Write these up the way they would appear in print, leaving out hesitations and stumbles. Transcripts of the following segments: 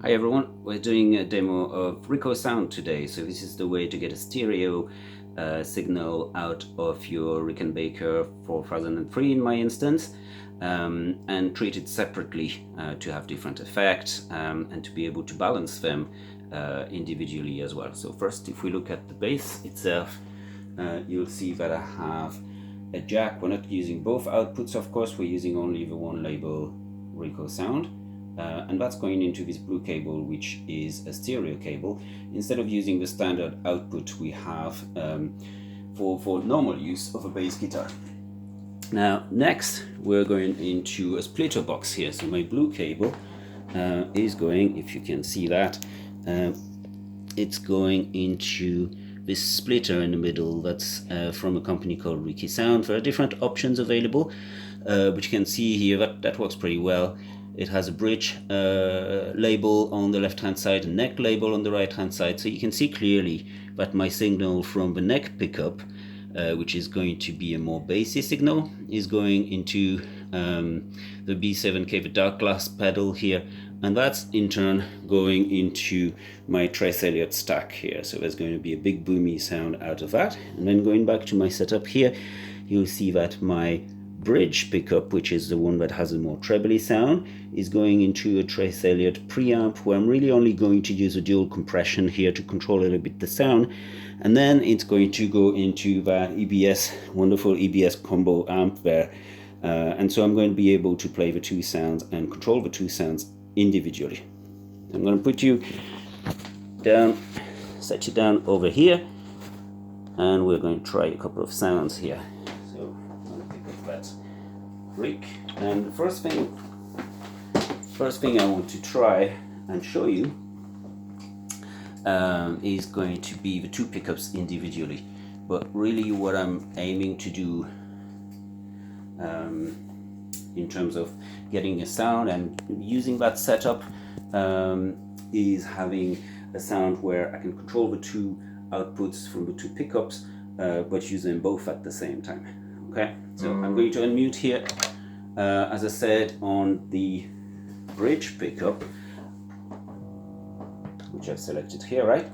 Hi everyone, we're doing a demo of Rickosound today. So this is the way to get a stereo signal out of your Rickenbacker 4003 in my instance, and treat it separately to have different effects and to be able to balance them individually as well. So first, if we look at the bass itself, you'll see that I have a jack. We're not using both outputs, of course, we're using only the one label Rickosound. And that's going into this blue cable, which is a stereo cable, instead of using the standard output we have for normal use of a bass guitar. Now next we're going into a splitter box here. So my blue cable is going, if you can see that, it's going into this splitter in the middle. That's from a company called Rickysound. There are different options available, but you can see here that works pretty well. It has a bridge label on the left hand side, a neck label on the right hand side, so you can see clearly that my signal from the neck pickup, which is going to be a more bassy signal, is going into the B7K, the Darkglass pedal here, and that's in turn going into my Trace Elliot stack here. So there's going to be a big boomy sound out of that. And then going back to my setup here, you'll see that my bridge pickup, which is the one that has a more trebly sound, is going into a Trace Elliot preamp, where I'm really only going to use a dual compression here to control a little bit the sound, and then it's going to go into that EBS, wonderful EBS combo amp there, and so I'm going to be able to play the two sounds and control the two sounds individually. I'm going to put you down, set you down over here, and we're going to try a couple of sounds here. So that's Rick, and the first thing I want to try and show you is going to be the two pickups individually. But really what I'm aiming to do in terms of getting a sound and using that setup is having a sound where I can control the two outputs from the two pickups, but use them both at the same time. Okay, so I'm going to unmute here. As I said, on the bridge pickup, which I've selected here, right?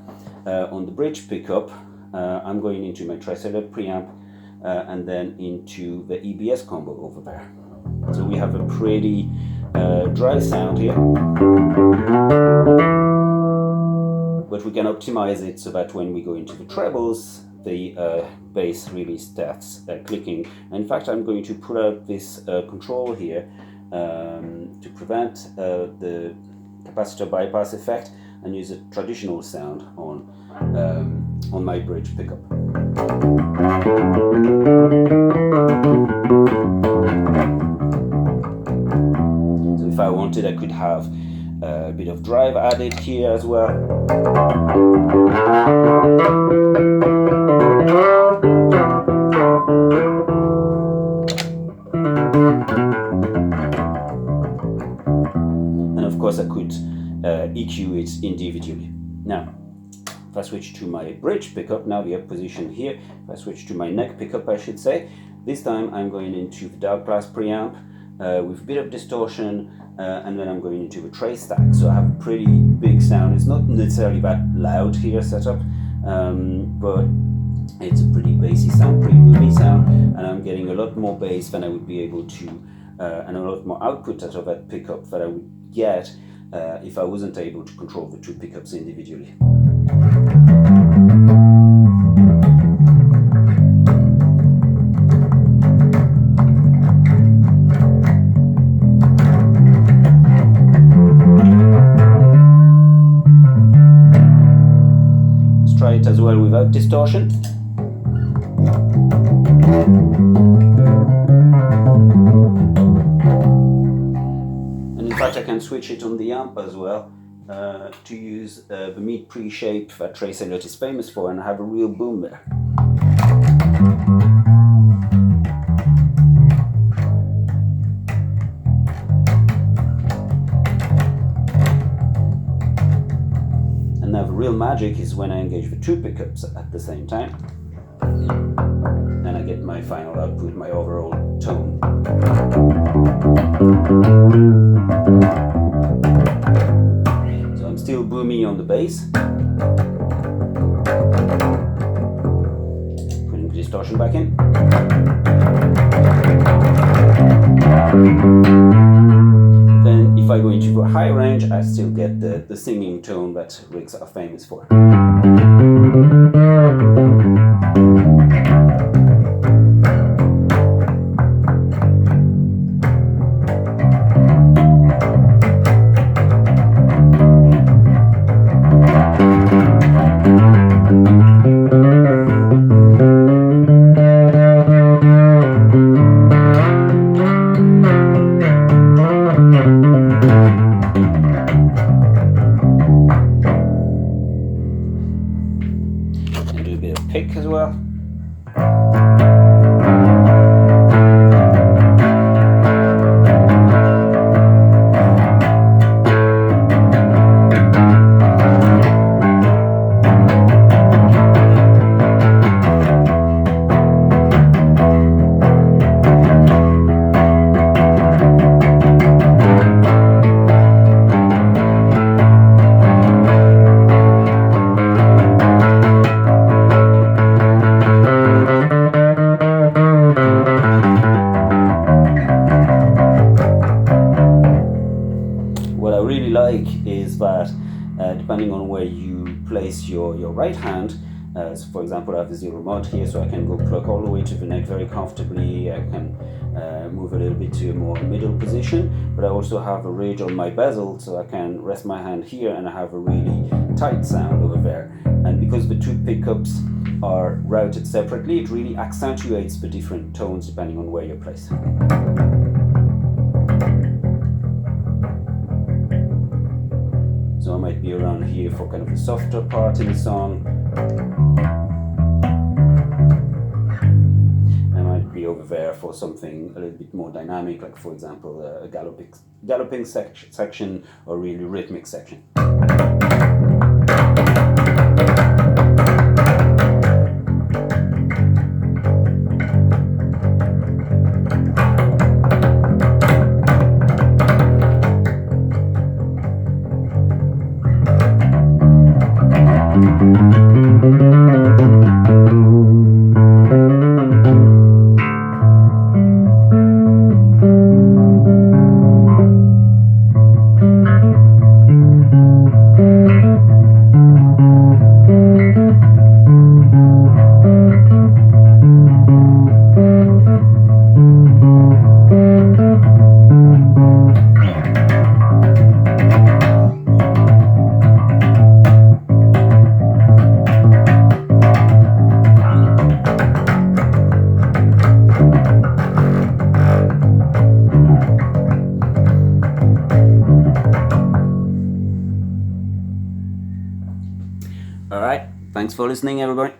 On the bridge pickup, I'm going into my Trace Elliot preamp and then into the EBS combo over there. So we have a pretty dry sound here, but we can optimize it so that when we go into the trebles, the bass really starts clicking. In fact, I'm going to pull out this control here to prevent the capacitor bypass effect and use a traditional sound on my bridge pickup. So if I wanted, I could have a bit of drive added here as well. And of course I could EQ it individually. Now, if I switch to my bridge pickup, now the up position here, if I switch to my neck pickup, I should say, this time I'm going into the Darkglass preamp with a bit of distortion, and then I'm going into the trace stack. So I have a pretty big sound. It's not necessarily that loud here setup, but it's a pretty bassy sound, pretty boomy sound, and I'm getting a lot more bass than I would be able to, and a lot more output out of that pickup that I would get if I wasn't able to control the two pickups individually. Let's try it as well without distortion. In fact, I can switch it on the amp as well to use the meat pre-shape that Trace Elliot is famous for, and have a real boom there. And now the real magic is when I engage the two pickups at the same time, and I get my final output, my overall tone. still boomy on the bass. Putting the distortion back in. Then if I go into a high range, I still get the singing tone that Ricks are famous for. Pick as well. Is that depending on where you place your right hand, so for example I have the zero mod here, so I can go pluck all the way to the neck very comfortably. I can move a little bit to a more middle position, but I also have a ridge on my bezel, so I can rest my hand here and I have a really tight sound over there. And because the two pickups are routed separately, it really accentuates the different tones depending on where you're placed. So I might be around here for kind of the softer part in the song. I might be over there for something a little bit more dynamic, like for example a galloping section or really rhythmic section. Alright, thanks for listening everybody.